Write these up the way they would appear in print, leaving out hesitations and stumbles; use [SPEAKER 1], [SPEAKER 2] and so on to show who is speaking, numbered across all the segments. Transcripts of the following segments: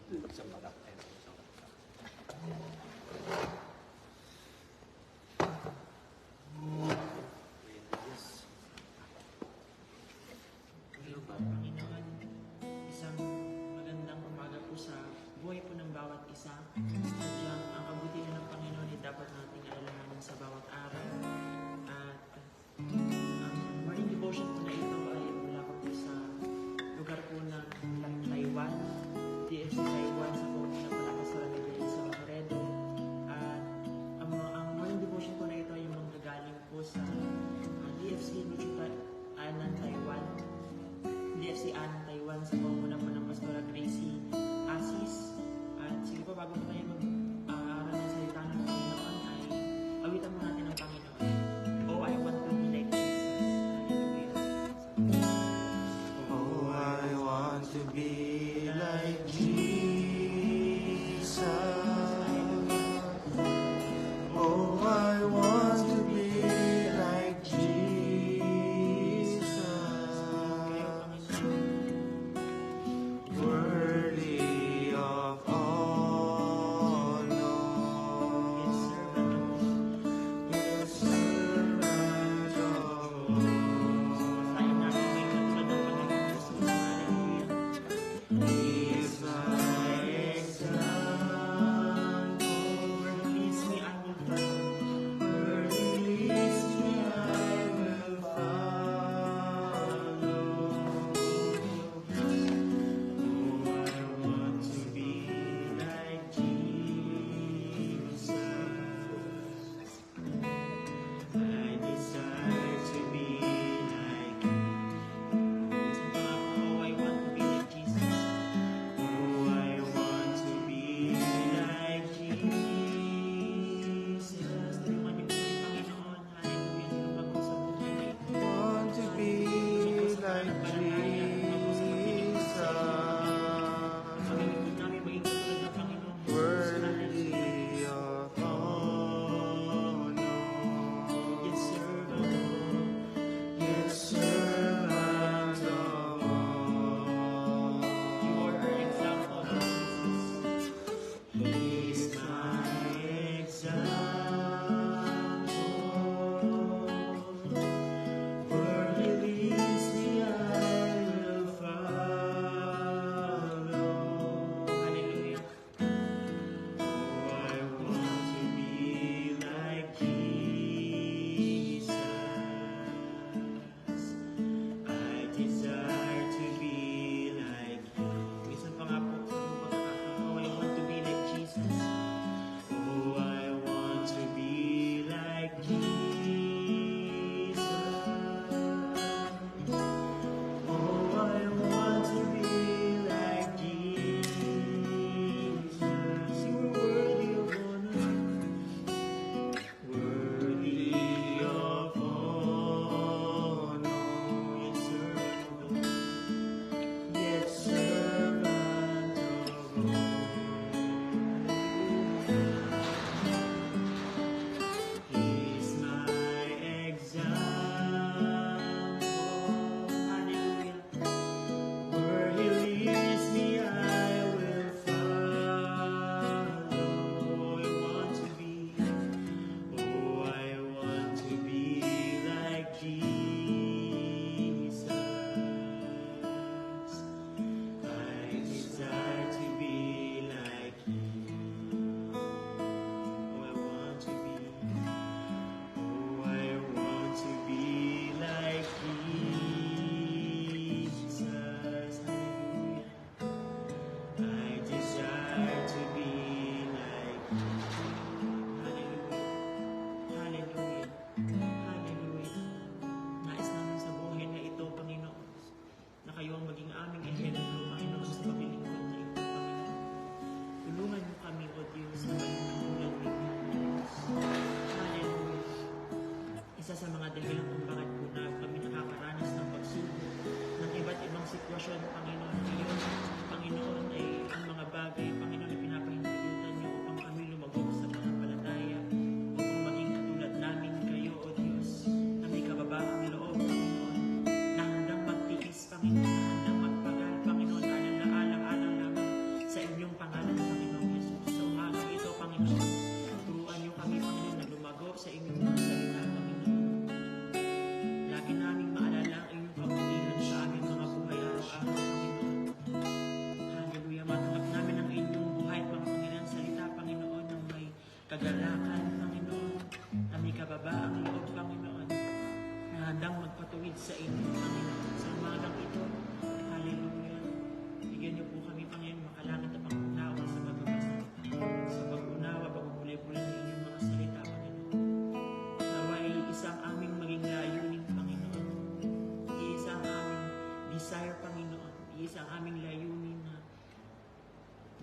[SPEAKER 1] isang batak.
[SPEAKER 2] Panginoon, isang magandang umaga po sa buhay po ng bawat isa. Sadyang ang kabutihan ng Panginoon ay dapat nating alalahanin sa bawat araw. At ang morning devotion po na ito ay mula po sa lugar po ng Taiwan, DFC Taiwan, sa buong na Palakasara ni Isa Maredo.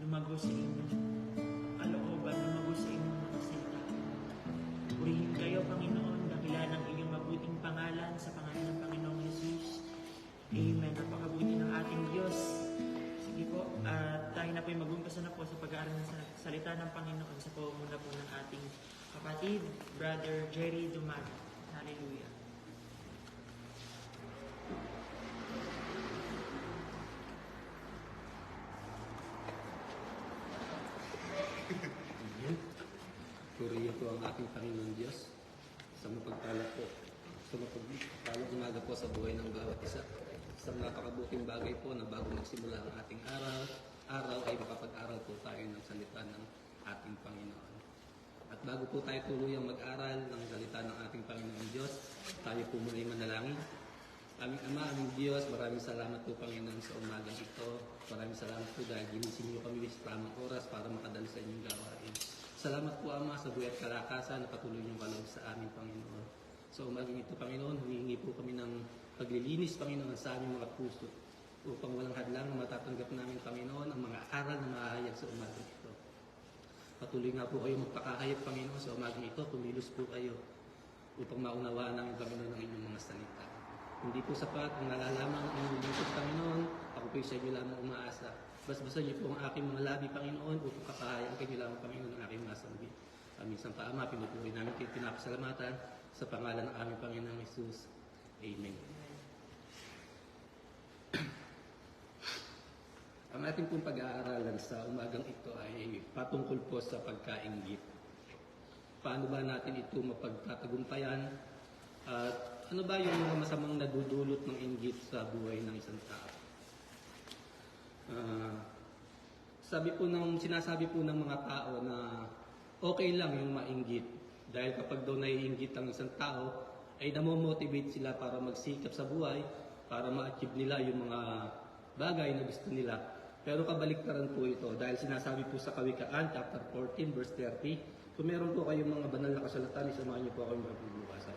[SPEAKER 2] lumago sa inyong kalooban, lumago sa inyong mga salita. Purihin kayo, Panginoon, dakilan ang inyong mabuting pangalan sa pangalan ng Panginoong Jesus. Amen. Napakabuti ng ating Diyos. Sige po, tayo na po'y mag-umpisa na po sa pag-aaral ng salita ng Panginoon sa pamumuno po ng ating kapatid, Brother Jerry Duman. Hallelujah.
[SPEAKER 1] Purihin po ang ating Panginoon Diyos sa mapagpala po, sa mapagpalang umaga po sa buhay ng bawat isa. Sa napakabuting bagay po na bago magsimula ang ating araw ay makapag-aral po tayo ng salita ng ating Panginoon. At bago po tayo tuluyang mag-aral ng salita ng ating Panginoon Diyos, tayo po muna ay manalangin. Aming Ama, aming Diyos, maraming salamat po Panginoon sa umagang ito. Maraming salamat po dahil ginising niyo kami sa tamang oras para makadalo sa inyong gawain. Salamat po Ama sa buhay at kalakasan na patuloy niyong kaloob sa aming Panginoon. Sa umagang ito Panginoon, humingi po kami ng paglilinis Panginoon sa aming mga puso upang walang hadlang na matatanggap namin Panginoon ang mga aral na mahahayag sa umagang ito. Patuloy nga po kayo magpakahayag Panginoon sa umagang ito, kumilos po kayo upang maunawaan namin Panginoon ang inyong mga salita. Hindi po sapat ang nalalaman ng inyong lingkod Panginoon, ako po sa inyo lamang umaasa. Basbasan niyo po ang aking mga labi Panginoon upang kapahayag kayo lamang Panginoon ang aking mga salbi. Aming Santa Ama, pinupuri namin kayo pinapasalamatan sa pangalan ng aming Panginoong Jesus. Amen. Ang ating pong pag-aaralan sa umagang ito ay patungkol po sa pagkainggit. Paano ba natin ito mapagtatagumpayan? At ano ba yung mga masamang nadudulot ng inggit sa buhay ng isang tao? Sinasabi po ng mga tao na okay lang yung mainggit. Dahil kapag daw naiinggit ang isang tao, ay namomotivate sila para magsikap sa buhay, para ma-achieve nila yung mga bagay na gusto nila. Pero kabaliktaran po ito dahil sinasabi po sa Kawikaan, chapter 14, verse 30, kung meron po kayong mga banal na kasulatan, isamahan niyo po ako yung magbubukasan.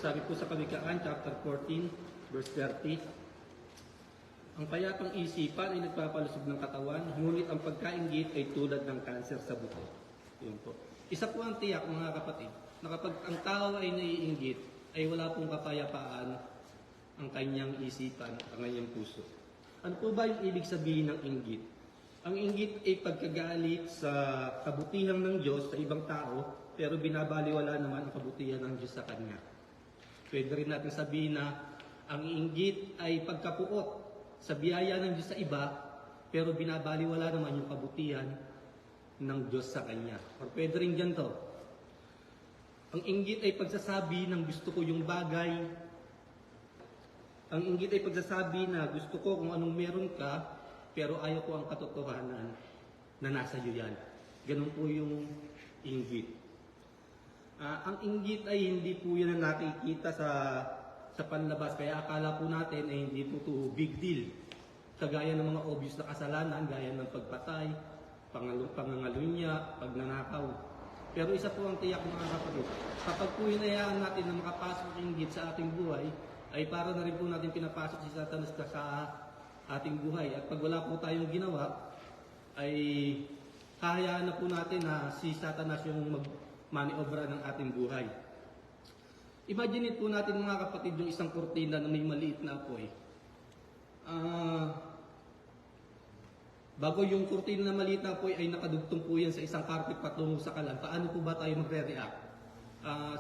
[SPEAKER 1] Sabi po sa Kawikaan, chapter 14, verse 30, ang payapang isipan ay nagpapalusog ng katawan, ngunit ang pagkainggit ay tulad ng kanser sa buto. Yun po. Isa po ang tiyak mga kapatid, na kapag ang tao ay naiinggit, ay wala pong kapayapaan ang kanyang isipan, ang kanyang puso. Ano po ba yung ibig sabihin ng inggit? Ang inggit ay pagkagalit sa kabutihan ng Diyos sa ibang tao, pero binabaliwala naman ang kabutihan ng Diyos sa Kanya. Pwede rin natin sabihin na ang inggit ay pagkapuot sa biyaya ng Diyos sa iba, pero binabaliwala naman yung kabutihan ng Diyos sa Kanya. Or pwede rin ganito. Ang inggit ay pagsasabi ng gusto ko yung bagay. Ang inggit ay pagsasabi na gusto ko kung anong meron ka, pero ayaw ko ang katotohanan na nasa iyo yan. Ganun po yung inggit. Ang inggit ay hindi po yan na nakikita sa panlabas. Kaya akala po natin ay hindi po ito big deal. Kagaya ng mga obvious na kasalanan, gaya ng pagpatay, pangangalunya, pagnanakaw. Pero isa po ang tiyak mga kapatid. Kapag po hinayaan natin na makapasok ang inggit sa ating buhay, ay para na rin po natin pinapasok si Satanas sa ating buhay. At pag wala po tayong ginawa, ay hahayaan na po natin na si Satanas yung mag-maniobra ng ating buhay. Imagine po natin mga kapatid yung isang kurtina na may maliit na apoy. Bago yung kurtina na maliit na apoy ay nakadugtong po yan sa isang carpet patungo sa kalan, paano po ba tayo magre-react?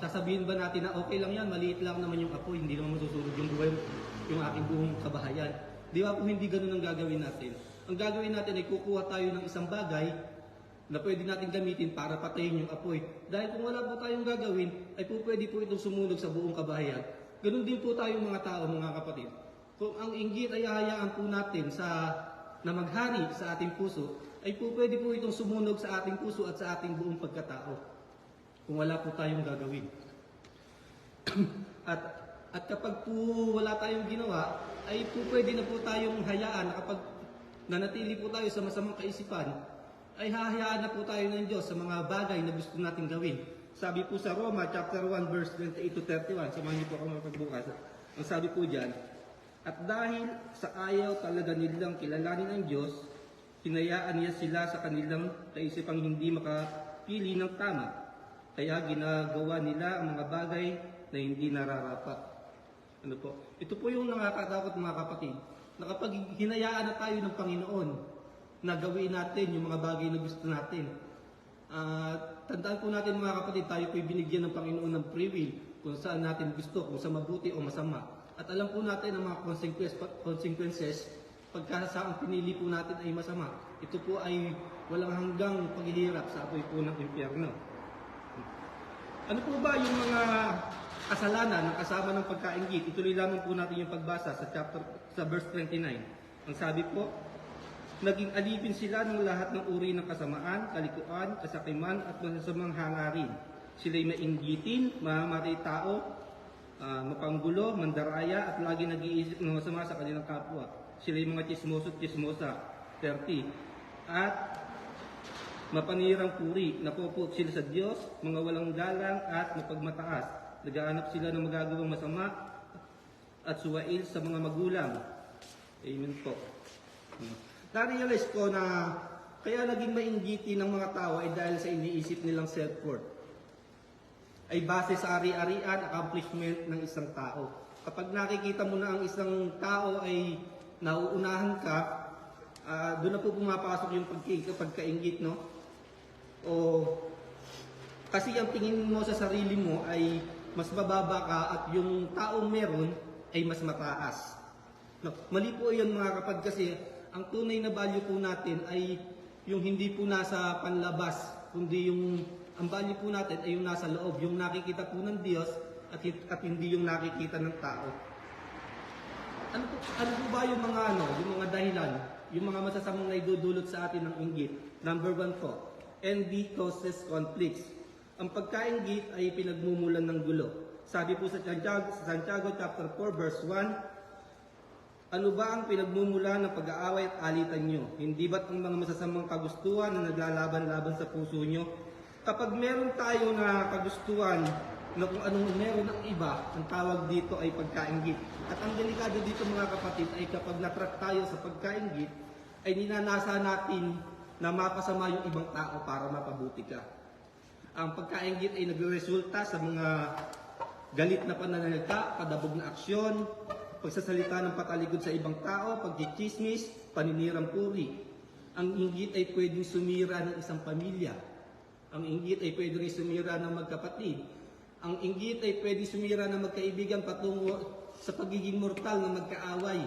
[SPEAKER 1] Sasabihin ba natin na okay lang yan, maliit lang naman yung apoy, hindi naman masusunod yung buhay, yung aking buong kabahayan. Di ba po hindi ganun ang gagawin natin? Ang gagawin natin ay kukuha tayo ng isang bagay na pwede natin gamitin para patayin yung apoy. Dahil kung wala po tayong gagawin, ay po pwede po itong sumunog sa buong kabahayan. Ganun din po tayong mga tao, mga kapatid. Kung ang inggit ay hahayaan po natin na maghari sa ating puso, ay po pwede po itong sumunog sa ating puso at sa ating buong pagkatao. Kung wala po tayong gagawin. at kapag po wala tayong ginawa, ay po pwede na po tayong hayaan na kapag nanatili po tayo sa masamang kaisipan, ay hahayaan na po tayo ng Diyos sa mga bagay na gusto nating gawin. Sabi po sa Roma, chapter 1, verse 28 to 31, samahan niyo po ako mapagbukas. Ang sabi po dyan, at dahil sa ayaw talaga nilang kilalanin ang Diyos, Hinayaan niya sila sa kanilang kaisipang hindi makapili ng tama. Kaya ginagawa nila ang mga bagay na hindi nararapat. Ano po? Ito po yung nakakatakot mga kapatid. Na kapag hinayaan na tayo ng Panginoon na gawin natin yung mga bagay na gusto natin. Tandaan po natin mga kapatid, tayo po'y binigyan ng Panginoon ng free will kung saan natin gusto, kung sa mabuti o masama. At alam po natin ang mga consequences pagka sa ang pinili po natin ay masama. Ito po ay walang hanggang paghihirap sa apoy po ng impyerno. Ano po ba yung mga kasalanan ng kasama ng pagkainggit? Ituloy lamang po natin yung pagbasa sa verse 29. Ang sabi po, naging alipin sila ng lahat ng uri ng kasamaan, kalikuan, kasakiman at masasamang hangarin. Sila'y mainggitin, mamamatay tao, mapanggulo, mandaraya at lagi nag-iisip ng masama sa kanilang kapwa. Sila'y mga chismoso at chismosa, 30. At mapanirang puri, napuput sila sa Diyos, mga walang galang at mapagmataas. Nagaanap sila ng magagawang masama at suwail sa mga magulang. Amen po. Na-realize ko na kaya naging mainggitin ng mga tao ay dahil sa iniisip nilang self-worth. Ay base sa ari-arian, accomplishment ng isang tao. Kapag nakikita mo na ang isang tao ay nauunahan ka, doon na po pumapasok yung pagkainggit, no? O kasi ang tingin mo sa sarili mo ay mas bababa ka at yung taong meron ay mas mataas. No, mali po yun mga kapatid kasi ang tunay na value po natin ay yung hindi po nasa panlabas, kundi yung ang value po natin ay yung nasa loob, yung nakikita po ng Diyos at hindi yung nakikita ng tao. Ano po ba yung mga dahilan, yung mga masasamang naidudulot sa atin ng inggit? Number 1 po, envy causes conflicts. Ang pagkainggit ay pinagmumulan ng gulo. Sabi po sa Santiago chapter 4 verse 1, ano ba ang pinagmumula ng pag-aaway at alitan nyo? Hindi ba't ang mga masasamang kagustuhan na naglalaban-laban sa puso nyo? Kapag meron tayo na kagustuhan na kung anong meron ng iba, ang tawag dito ay pagkainggit. At ang delikado dito mga kapatid ay kapag natrack tayo sa pagkainggit, ay ninanasa natin na mapasama yung ibang tao para mapabuti ka. Ang pagkainggit ay nagresulta sa mga galit na pananalita, padabog na aksyon, pagsasalita ng patalikod sa ibang tao, pagchichismis, paninirang puri. Ang inggit ay pwedeng sumira ng isang pamilya. Ang inggit ay pwedeng sumira ng magkapatid. Ang inggit ay pwedeng sumira ng magkaibigan patungo sa pagiging mortal na magkaaway.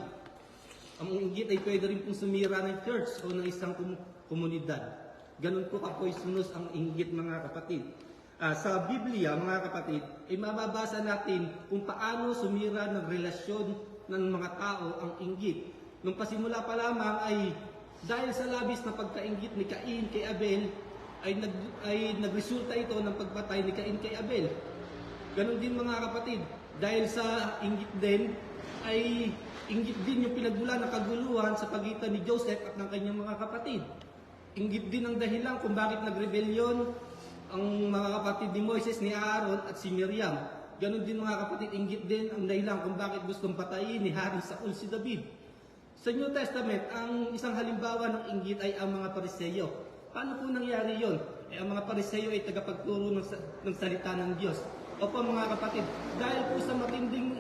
[SPEAKER 1] Ang inggit ay pwede rin pong sumira ng church o ng isang komunidad. Ganun po kapoisonous ang inggit mga kapatid. Sa Biblia mga kapatid, ay mababasa natin kung paano sumira ng relasyon ng mga tao ang inggit. Nung pasimula pa lamang ay dahil sa labis na pagkainggit ni Cain kay Abel, ay nagresulta ito ng pagpatay ni Cain kay Abel. Ganon din mga kapatid, dahil sa inggit din, ay inggit din yung pinagmula ng kaguluhan sa pagitan ni Joseph at ng kanyang mga kapatid. Inggit din ang dahilan kung bakit nagrebelyon ang mga kapatid ni Moises, ni Aaron at si Miriam. Ganon din mga kapatid, inggit din ang dahilan kung bakit gustong patayin ni Hari Saul si David. Sa New Testament, ang isang halimbawa ng inggit ay ang mga Pariseyo. Paano po nangyari yon? Ang mga Pariseyo ay tagapagturo ng salita ng Diyos. Opo mga kapatid, dahil po sa matinding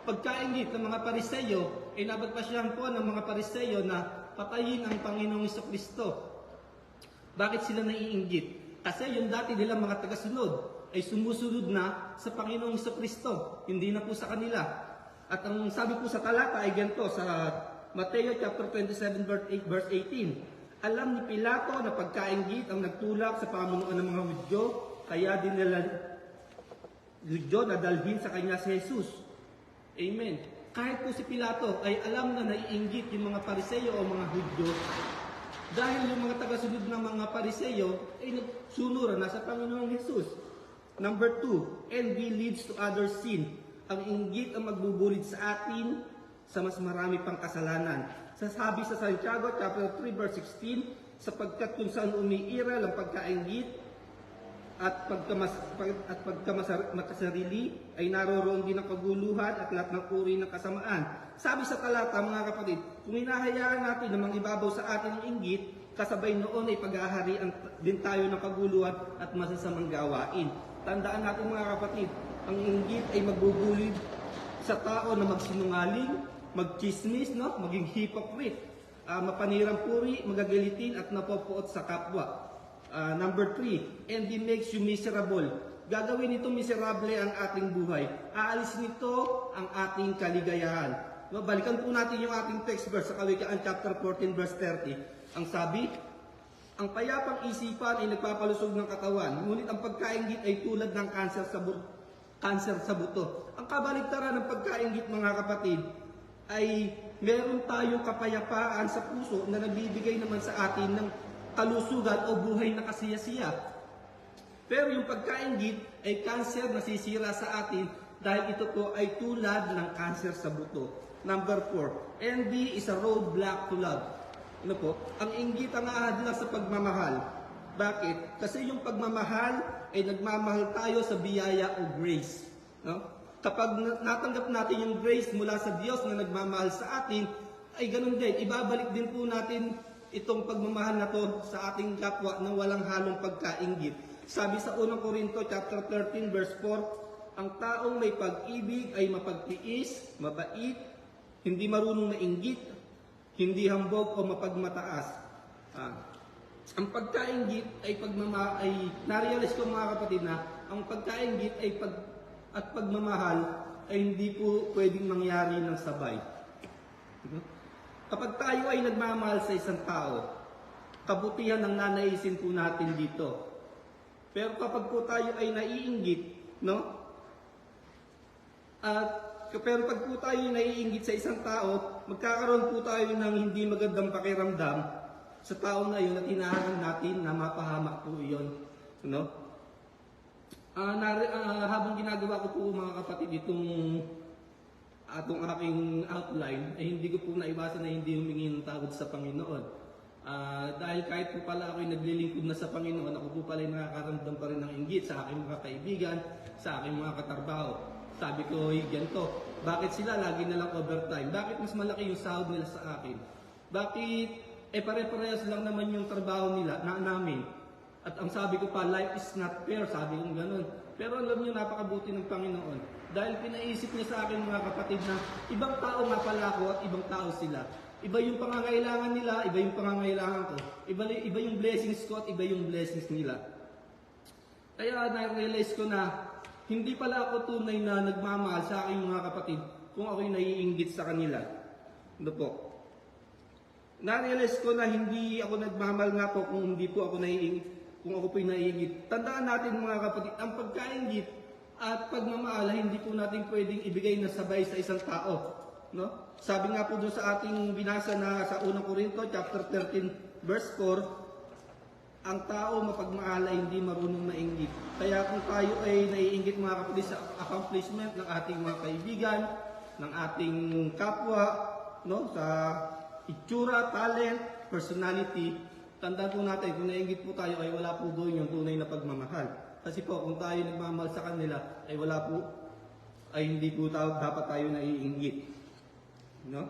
[SPEAKER 1] pagkainggit ng mga Pariseyo, ay napagpasyahan po ng mga Pariseyo na patayin ang Panginoong Jesucristo. Bakit sila naiinggit? Kasi yung dati nilang mga tagasunod ay sumusunod na sa Panginoong Jesucristo, hindi na po sa kanila. At ang sabi po sa talata ay ganito sa Mateo chapter 27 verse 18. Alam ni Pilato na pagkainggit ang nagtulak sa pamunuan ng mga Hudyo, kaya din nila Hudyo na dalhin sa kanya si Jesus. Amen. Kahit po si Pilato ay alam na naiinggit yung mga Pariseyo o mga Hudyo, dahil yung mga tagasunod ng mga Pariseyo ay nagsunuran na sa Panginoong Jesus. Number 2, envy leads to other sin. Ang inggit ang magbubulid sa atin sa mas marami pang kasalanan. Sasabi sa Santiago chapter 3 verse 16, sapagkat kung saan umiiral ang pagkainggit at pagkamasarili ay naroroon din ang kaguluhan at lahat ng uri ng kasamaan. Sabi sa talata mga kapatid, kung hinahayaan natin na mangibabaw sa atin ang inggit, kasabay noon ay paghaharian din tayo ng kaguluhan at masasamang gawain. Tandaan natin mga kapatid, ang inggit ay magbubulid sa tao na magsinungaling, magchismis, no? Maging hypocrite, mapanirang puri, magagalitin at napopuot sa kapwa. Number 3, envy makes you miserable. Gagawin nito miserable ang ating buhay. Aalis nito ang ating kaligayahan. No, balikan po natin yung ating text verse sa Kawikaan chapter 14 verse 30. Ang sabi, ang payapang isipan ay nagpapalusog ng katawan, ngunit ang pagkainggit ay tulad ng kanser sa buto. Ang kabaligtaran ng pagkainggit mga kapatid ay meron tayong kapayapaan sa puso na nagbibigay naman sa atin ng kalusugan o buhay na kasiyasiya. Pero yung pagkainggit ay kanser na sisira sa atin dahil ito po ay tulad ng kanser sa buto. Number 4, envy is a roadblock to love. Ano po? Ang inggit ang ahadlang sa pagmamahal. Bakit? Kasi yung pagmamahal ay nagmamahal tayo sa biyaya o grace. No? Kapag natanggap natin yung grace mula sa Diyos na nagmamahal sa atin, ay ganun din. Ibabalik din po natin itong pagmamahal na to sa ating kapwa na walang halong pagkainggit. Sabi sa 1 Corinto chapter 13 verse 4, ang taong may pag-ibig ay mapagtiis, mabait, hindi marunong mainggit, hindi hambog o mapagmataas. Ang pagkainggit ay na-realize ko mga kapatid na ang pagkainggit ay at pagmamahal ay hindi po pwedeng mangyari ng sabay. Kapag tayo ay nagmamahal sa isang tao, kabutihan ang nanaisin po natin dito. Pero kapag po tayo ay naiinggit, no? Pero pag po tayo ay naiinggit sa isang tao, magkakaroon po tayo ng hindi magandang pakiramdam sa tao na yun at hinahanap natin na mapahamak po iyon. No? Habang ginagawa ko po mga kapatid atong aking outline, ay hindi ko po naiwasan na hindi humingi ng tawad sa Panginoon. Dahil kahit po pala ako ay naglilingkod na sa Panginoon, ako po pala ay nakakaramdam pa rin ng inggit sa aking mga kaibigan, sa aking mga katrabaho. Sabi ko, ganito, bakit sila lagi na lang overtime? Bakit mas malaki yung sahod nila sa akin? Bakit, pare-parehas lang naman yung trabaho nila, namin. At ang sabi ko pa, life is not fair, sabi ko ganun. Pero alam niyo, napakabuti ng Panginoon. Dahil pinaisip niya sa akin mga kapatid na ibang tao nga pala ako at ibang tao sila. Iba yung pangangailangan nila, iba yung pangangailangan ko. Iba yung blessings ko at iba yung blessings nila. Kaya na-realize ko na hindi pala ako tunay na nagmamahal sa aking mga kapatid kung ako'y naiinggit sa kanila. Ano po? Na-realize ko na hindi ako nagmamahal nga po kung hindi po ako naiinggit, kung ako po'y naiinggit. Tandaan natin mga kapatid, ang pagkainggit at pagmamahal hindi po natin pwedeng ibigay na sabay sa isang tao. No? Sabi nga po doon sa ating binasa na sa 1 Corinto chapter 13 verse 4, ang tao mapagmahal ay hindi marunong mainggit. Kaya kung tayo ay naiinggit mga kapatid sa accomplishment ng ating mga kaibigan, ng ating kapwa, no, sa itsura, talent, personality, tandaan po natin kung naiinggit po tayo ay wala po doon yung tunay na pagmamahal. Kasi po kung tayo nagmamahal sa kanila ay wala po, ay hindi po dapat tayo naiinggit. No?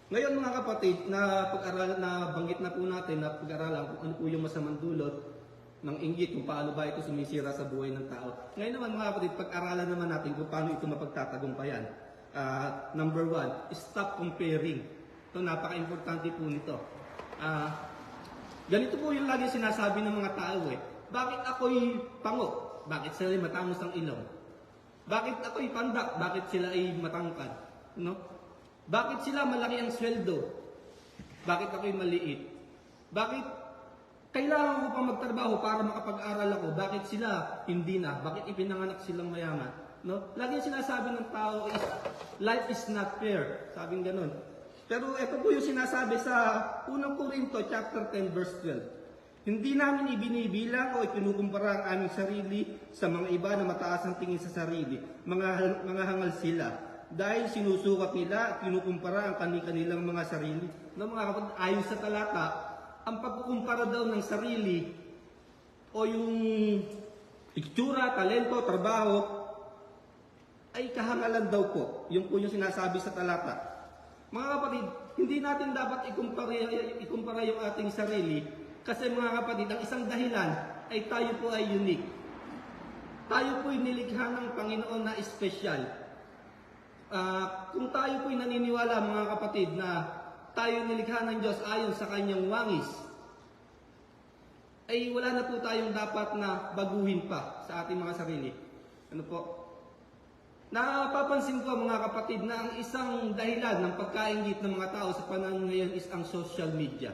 [SPEAKER 1] Ngayon mga kapatid, na pag-aralan na banggit na po natin na pag-aralan kung ano po yung masamang dulot ng inggit, kung paano ba ito sumisira sa buhay ng tao. Ngayon naman mga kapatid, pag-aralan naman natin kung paano ito mapagtatagumpayan. Number 1, stop comparing. Ito napaka-importante po nito. Ganito po yung lagi sinasabi ng mga tao Bakit ako'y pango? Bakit sila ay matangos ang ilong? Bakit ako'y pandak? Bakit sila ay matangkad? No? Bakit sila malaki ang sweldo? Bakit ako'y maliit? Bakit kailangan ko pa magtrabaho para makapag-aral ako? Bakit sila hindi na? Bakit ipinanganak silang mayaman? No? Lagi sinasabi ng tao is, life is not fair. Sabing ganun. Pero ito po yung sinasabi sa 1 Corinto chapter 10 verse 12. Hindi namin ibinibilang o ikinukumpara ang aming sarili sa mga iba na mataas ang tingin sa sarili. Mga hangal sila. Dahil sinusukat nila at kinukumpara ang kanilang mga sarili. No, mga kapatid, ayon sa talata, ang pagkukumpara daw ng sarili o yung itsura, talento, trabaho ay kahangalan daw po. Yung po yung sinasabi sa talata. Mga kapatid, hindi natin dapat ikumpara yung ating sarili kasi mga kapatid, ang isang dahilan ay tayo po ay unique. Tayo po ay nilikha ng Panginoon na espesyal. Kung tayo po ay naniniwala mga kapatid na tayo nilikha ng Diyos ayon sa kanyang wangis, ay wala na po tayong dapat na baguhin pa sa ating mga sarili. Ano po? Napapansin ko mga kapatid na ang isang dahilan ng pagkaingit ng mga tao sa panahon ngayon is ang social media.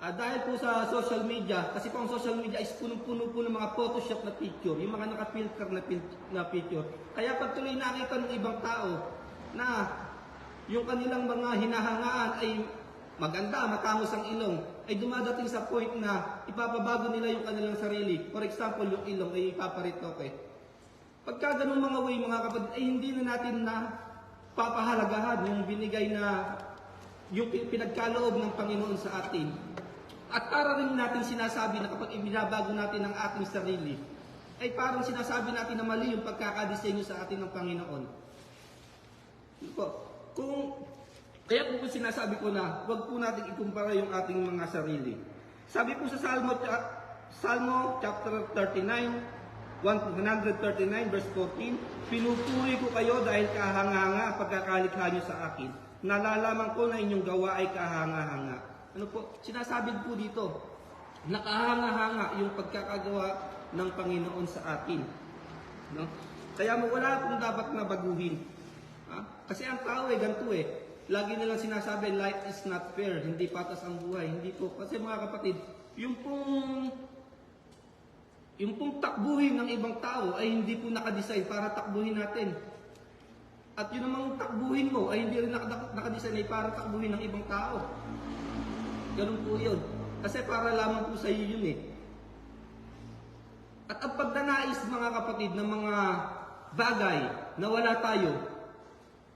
[SPEAKER 1] Dahil po sa social media, kasi po ang social media is punong-puno po ng mga Photoshop na picture, yung mga nakapilter na picture. Kaya pag tuloy nakita ng ibang tao na yung kanilang mga hinahangaan ay maganda, matangos ang ilong, ay dumadating sa point na ipapabago nila yung kanilang sarili. For example, yung ilong ay ipaparitoke. Pagka ganun mga way, mga kapatid, ay hindi na natin na papahalagahan yung binigay na yung pinagkaloob ng Panginoon sa atin. At para rin natin sinasabi na kapag ibinabago natin ang ating sarili, ay parang sinasabi natin na mali yung pagkakadisenyo sa atin ng Panginoon. Kaya po sinasabi ko na huwag po natin ikumpara yung ating mga sarili. Sabi po sa Salmo chapter 39, 139 verse 14, pinupuri ko kayo dahil kahanga-hanga ang pagkakalikha nyo sa akin. Nalalaman ko na inyong gawa ay kahanga-hanga. Ano po? Sinasabi po dito, nakahanga-hanga yung pagkakagawa ng Panginoon sa atin. No? Kaya wala pong dapat na baguhin. Kasi ang tao ganito Lagi nilang sinasabi, life is not fair, hindi patas ang buhay. Hindi po. Kasi mga kapatid, yung pong takbuhin ng ibang tao ay hindi po nakadesign para takbuhin natin. At yun namang takbuhin mo ay hindi rin nakadesign ay para takbuhin ng ibang tao. Ganun po yun. Kasi para lamang po sa iyo yun At ang pagdanais mga kapatid ng mga bagay na wala tayo,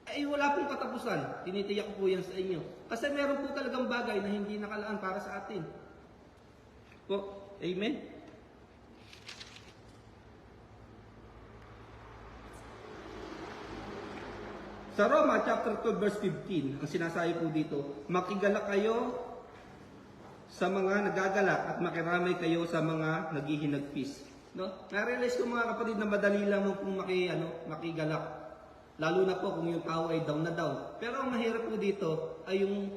[SPEAKER 1] ay wala pong katapusan. Tinitiyak po yan sa inyo. Kasi meron po talagang bagay na hindi nakalaan para sa atin. Po, amen? Sa Roma chapter 12 verse 15, ang sinasabi po dito, makigalak kayo sa mga nagagalak at makiramay kayo sa mga naghihinagpis. No? Na-realize ko mga kapatid na madali lang mo kung makigalak. Lalo na po kung yung tao ay down na down. Pero ang mahirap po dito ay yung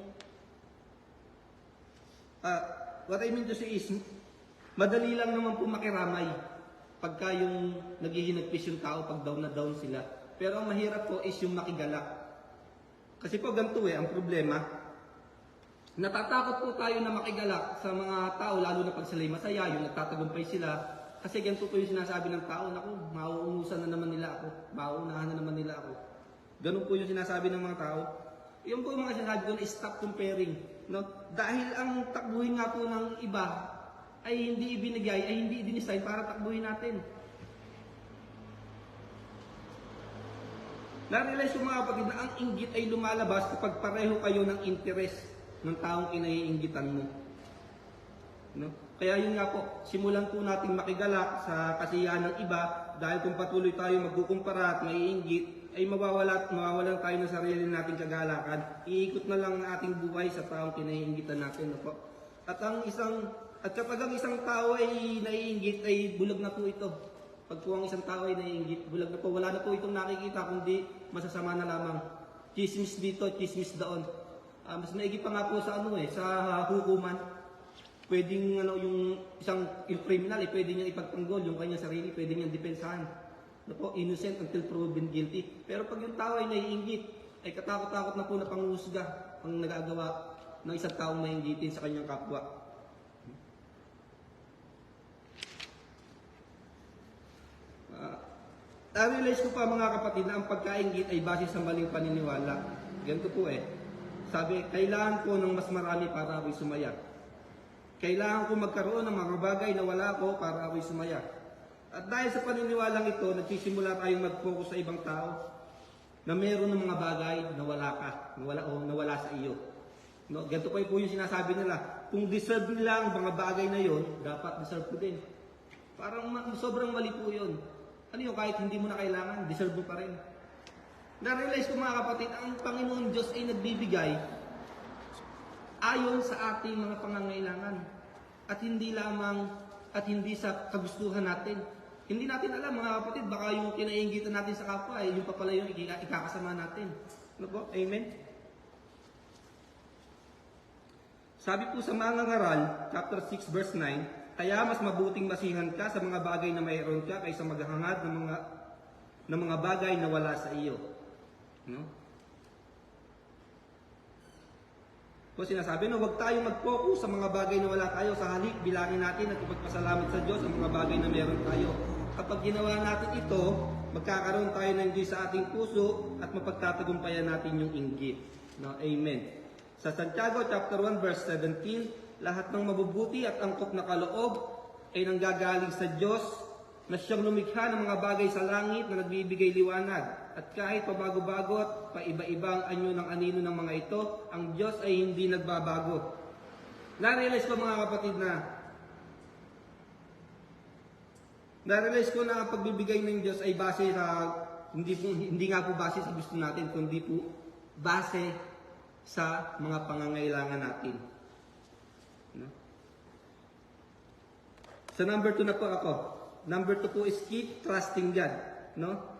[SPEAKER 1] what I mean to say is madali lang naman po makiramay pagka yung naghihinagpis yung tao pag down na down sila. Pero ang mahirap po is yung makigalak. Kasi po ganito ang problema. Natatakot po tayo na makigalak sa mga tao, lalo na pag sila'y masaya, yung nagtatagumpay sila. Kasi ganito po yung sinasabi ng tao, naku, mauungusan na naman nila ako, mauunahan na naman nila ako. Ganun po yung sinasabi ng mga tao. Yung po yung mga sinasabi ko na stop comparing. No? Dahil ang takbuhin nga po ng iba ay hindi ibinigay, ay hindi i-design para takbuhin natin. Na-realize yung mga kapatid na ang inggit ay lumalabas kapag pareho kayo ng interest ng taong kinaiinggitan mo. No? Kaya yun nga po, simulan po natin makigalak sa kasiyahan ng iba dahil kung patuloy tayo magkukumpara at maiinggit, ay mawawalan tayo ng sarili nating kagalakan. Iikot na lang ang ating buhay sa taong kinaiinggitan natin. No po? At kapag ang isang tao ay naiinggit, ay bulag na po ito. Pag po ang isang tao ay naiinggit, bulag na po. Wala na po itong nakikita, kundi masasama na lamang. Chismis dito, chismis doon. Mas maigi pa nga po sa sa hukuman. Pwedeng yung isang criminal pwede niyang ipagtanggol yung kanyang sarili, pwede niyang depensahan. Innocent until proven guilty. Pero pag yung tao ay naiinggit, ay katakot-takot na po na panghusga ang nagagawa ng isang taong naiinggitin sa kanyang kapwa. Na-realize ko pa mga kapatid na ang pagkainggit ay base sa maling paniniwala. Ganito po Sabi, kailangan ko ng mas marami para ako'y sumaya. Kailangan ko magkaroon ng mga bagay na wala ko para ako'y sumaya. At dahil sa paniniwalang ito, nagsisimula tayong mag-focus sa ibang tao na meron ng mga bagay na wala ka, na wala sa iyo. No? Ganito po yung sinasabi nila. Kung deserve nila ang mga bagay na yon, dapat deserve ko din. Parang sobrang mali po yun. Ano yung kahit hindi mo na kailangan, deserve mo pa rin. Na-realize ko mga kapatid, ang Panginoon Diyos ay nagbibigay ayon sa ating mga pangangailangan. At hindi lamang, at hindi sa kagustuhan natin. Hindi natin alam mga kapatid, baka yung kinainggitan natin sa kapwa ay yung pa pala yung ikakasama natin. Ano po? Amen? Sabi po sa mga ngaral, chapter 6 verse 9, kaya mas mabuting masihan ka sa mga bagay na mayroon ka kaysa maghahangad ng mga bagay na wala sa iyo. No? So sinasabi na huwag tayong mag-focus sa mga bagay na wala tayo. Sa halip, bilangin natin at ipagpasalamat sa Diyos ang mga bagay na meron tayo. Kapag ginawa natin ito, magkakaroon tayo ng Diyos sa ating puso at mapagtatagumpayan natin yung inggit. No? Amen. Sa Santiago chapter 1 verse 17, lahat ng mabubuti at angkop na kaloob ay nanggagaling sa Diyos na siyang lumikha ng mga bagay sa langit na nagbibigay liwanag. At kahit pabago-bago at paiba-ibang anyo ng anino ng mga ito, ang Diyos ay hindi nagbabago. Na-realize ko mga kapatid na-realize ko na ang pagbibigay ng Diyos ay base sa, hindi nga po base sa gusto natin, kundi po base sa mga pangangailangan natin. No? Sa number 2 na po ako. Number 2 po is keep trusting God. No?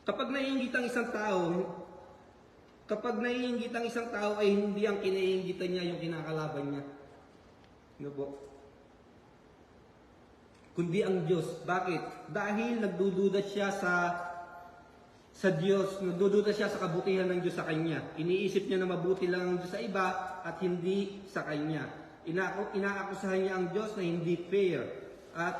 [SPEAKER 1] Kapag naiinggit ang isang tao ay hindi ang kinaiinggitan niya yung kinakalaban niya. Ano po? Kundi ang Diyos. Bakit? Dahil nagdududa siya sa Diyos, nagdududa siya sa kabutihan ng Diyos sa kanya. Iniisip niya na mabuti lang ang Diyos sa iba at hindi sa kanya. Inaakusahan niya ang Diyos na hindi fair at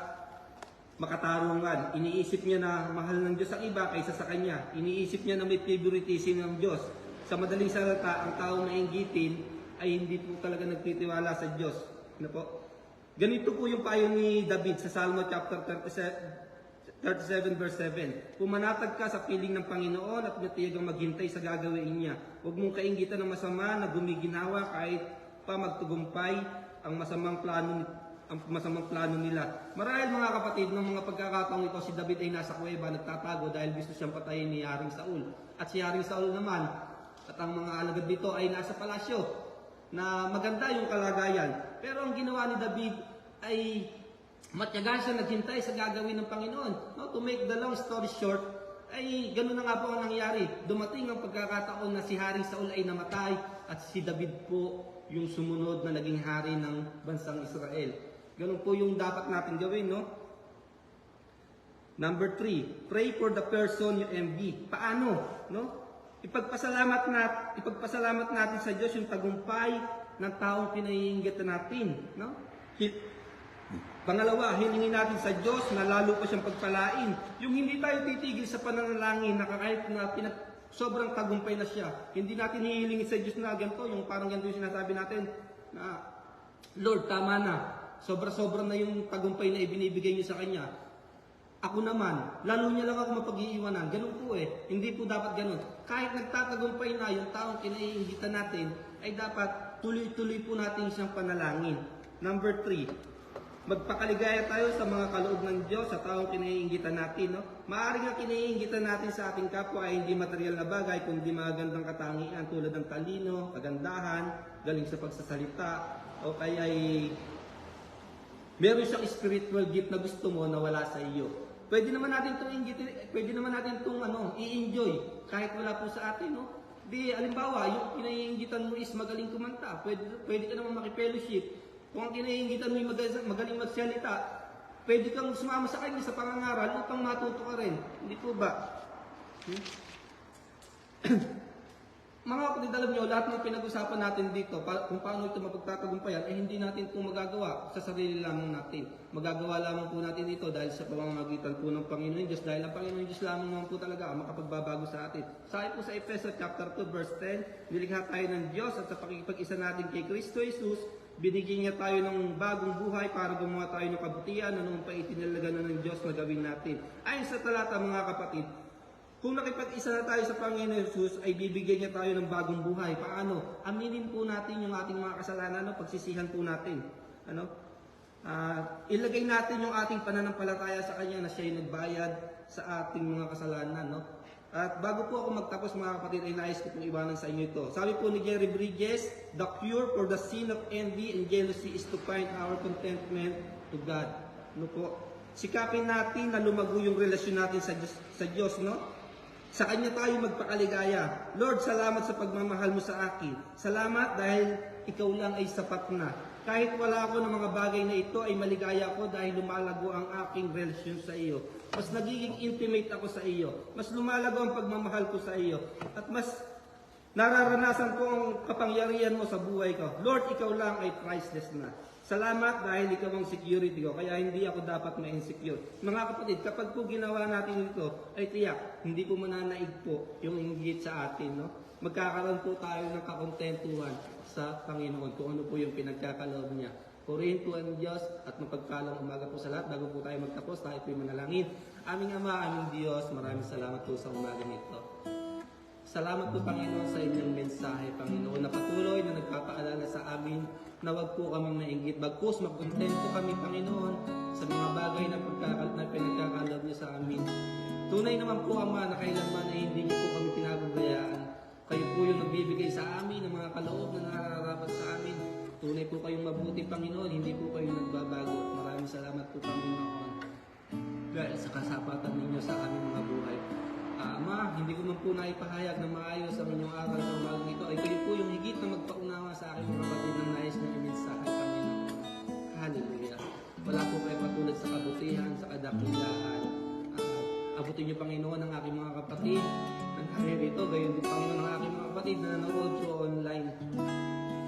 [SPEAKER 1] makatarungan. Iniisip niya na mahal ng Diyos ang iba kaysa sa kanya. Iniisip niya na may favoritism ng Diyos. Sa madaling salita, ang taong nainggitin ay hindi po talaga nagtitiwala sa Diyos. Ano po? Ganito po yung payo ni David sa Salmo chapter 37 verse 7. Pumanatag ka sa piling ng Panginoon at matiyagang maghintay sa gagawin niya. Huwag mong kainggitan ng masama na gumiginawa kahit pa magtugumpay ang masamang plano nila. Marahil mga kapatid, ng mga pagkakataong ito, si David ay nasa kuweba, nagtatago dahil gusto siyang patayin ni Haring Saul. At si Haring Saul naman, at ang mga alagad dito ay nasa palasyo, na maganda yung kalagayan. Pero ang ginawa ni David ay matyaga siya naghintay sa gagawin ng Panginoon. No? To make the long story short, ay ganoon na nga po ang nangyari. Dumating ang pagkakataon na si Haring Saul ay namatay at si David po yung sumunod na naging hari ng bansang Israel. Ganun po yung dapat natin gawin, no? Number 3, pray for the person you envy. Paano, no? Ipagpasalamat natin sa Diyos yung tagumpay ng taong pinaiinggit natin, no? Pangalawa, hilingin natin sa Diyos na lalo pa siyang pagpalain. Yung hindi tayo titigil sa pananalangin na kahit na sobrang tagumpay na siya. Hindi natin hihilingin sa Diyos na ganito, yung parang ganito yung sinasabi natin na Lord, tama na. Sobra-sobra na yung tagumpay na ibinibigay niyo sa Kanya. Ako naman, lalo niya lang ako mapag-iiwanan. Ganun po eh. Hindi po dapat ganun. Kahit nagtatagumpay na yung taong kinaiingitan natin, ay dapat tuloy-tuloy po natin siyang panalangin. Number 3, magpakaligaya tayo sa mga kaloob ng Diyos sa taong kinaiingitan natin. No? Maaaring ang kinaiingitan natin sa ating kapwa ay hindi material na bagay, kundi magandang katangian tulad ng talino, kagandahan, galing sa pagsasalita, o kaya ay meron siyang spiritual gift na gusto mo na wala sa iyo. Pwede naman natin itong i-enjoy kahit wala po sa atin, no? Di, alimbawa, yung kinaiingitan mo is magaling kumanta. Pwede ka naman makipellowship. Kung ang kinaiingitan mo yung magaling magsalita, pwede kang sumama sa kanya sa pangangaral upang matuto ka rin. Hindi po ba? Mga kapatid, alam nyo, lahat ng pinag-usapan natin dito, kung paano ito mapagtatagumpayan, ay hindi natin ito magagawa sa sarili lamang natin. Magagawa lamang po natin ito dahil sa pamamagitan po ng Panginoon Diyos, dahil ang Panginoon Diyos lamang naman po talaga ang makapagbabago sa atin. Sabi po sa Efeso chapter 2 verse 10, nilikha tayo ng Diyos at sa pakikipag-isa natin kay Kristo Jesus, binigyan niya tayo ng bagong buhay para gumawa tayo ng kabutihan na noong pa itinalaga na ng Diyos na gawin natin. Ayon sa talata mga kapatid, kung nakipag-isa na tayo sa Panginoon Jesus, ay bibigyan niya tayo ng bagong buhay. Paano? Aminin po natin yung ating mga kasalanan, no? Pagsisihan po natin. Ano? Ilagay natin yung ating pananampalataya sa Kanya na siya yung nagbayad sa ating mga kasalanan. No? At bago po ako magtapos mga kapatid, ay nais ko pong iwanan sa inyo ito. Sabi po ni Jerry Bridges, the cure for the sin of envy and jealousy is to find our contentment to God. Ano po? Sikapin natin na lumago yung relasyon natin sa Diyos, no? Sa Kanya tayo magpakaligaya. Lord, salamat sa pagmamahal mo sa akin. Salamat dahil ikaw lang ay sapat na. Kahit wala ako ng mga bagay na ito, ay maligaya ako dahil lumalago ang aking relasyon sa iyo. Mas nagiging intimate ako sa iyo. Mas lumalago ang pagmamahal ko sa iyo. At mas nararanasan ko ang kapangyarihan mo sa buhay ko. Lord, ikaw lang ay priceless na. Salamat dahil ikaw ang security ko, kaya hindi ako dapat ma-insecure. Mga kapatid, kapag po ginawa natin ito, ay tiyak, hindi po mananaig po yung inggit sa atin. No? Magkakaroon po tayo ng kakontentuhan sa Panginoon kung ano po yung pinagkakaloob niya. Purihin po ang Diyos at mapagpalang umaga po sa lahat. Bago po tayo magtapos, tayo po manalangin. Aming Ama, aming Diyos, maraming salamat po sa umaga nito. Salamat po Panginoon sa inyong mensahe, Panginoon, na patuloy na nagpapaalala sa amin na wag po kaming mainggit. Bagkus, magkontento kami, Panginoon, sa mga bagay na pinagkakaloob niyo sa amin. Tunay naman po, Ama, na kailanman ay hindi niyo po kami pinababayaan. Kayo po yung nagbibigay sa amin ng mga kaloob na nararapat sa amin. Tunay po kayong mabuti, Panginoon, hindi po kayo nagbabago. Maraming salamat po, Panginoon, dahil sa kasapatan ninyo sa aming mga buhay. Ama, hindi ko man po naipahayag na maayos ang inyong aral sa umagang ito. Ay kayo po yung higit na magpaunawa sa aking mga kapatid ng nais na imensahe, Panginoon. Hallelujah. Wala po kayo patulad sa kabutihan, sa kadakilaan. Abutin niyo, Panginoon, ang aking mga kapatid na naririto. Gayon din, Panginoon, ang aking mga kapatid na nanonood po online.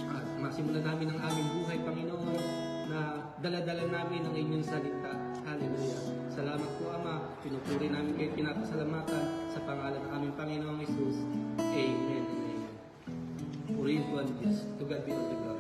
[SPEAKER 1] At masimulan namin ang aming buhay, Panginoon, na dala-dala namin ang inyong salita. Hallelujah. Salamat po, Ama. Pinupuri namin kayo, pinapasalamatan sa pangalan ng aming Panginoong Jesus. Amen and amen. Purihin po ang Diyos. To God be all the glory.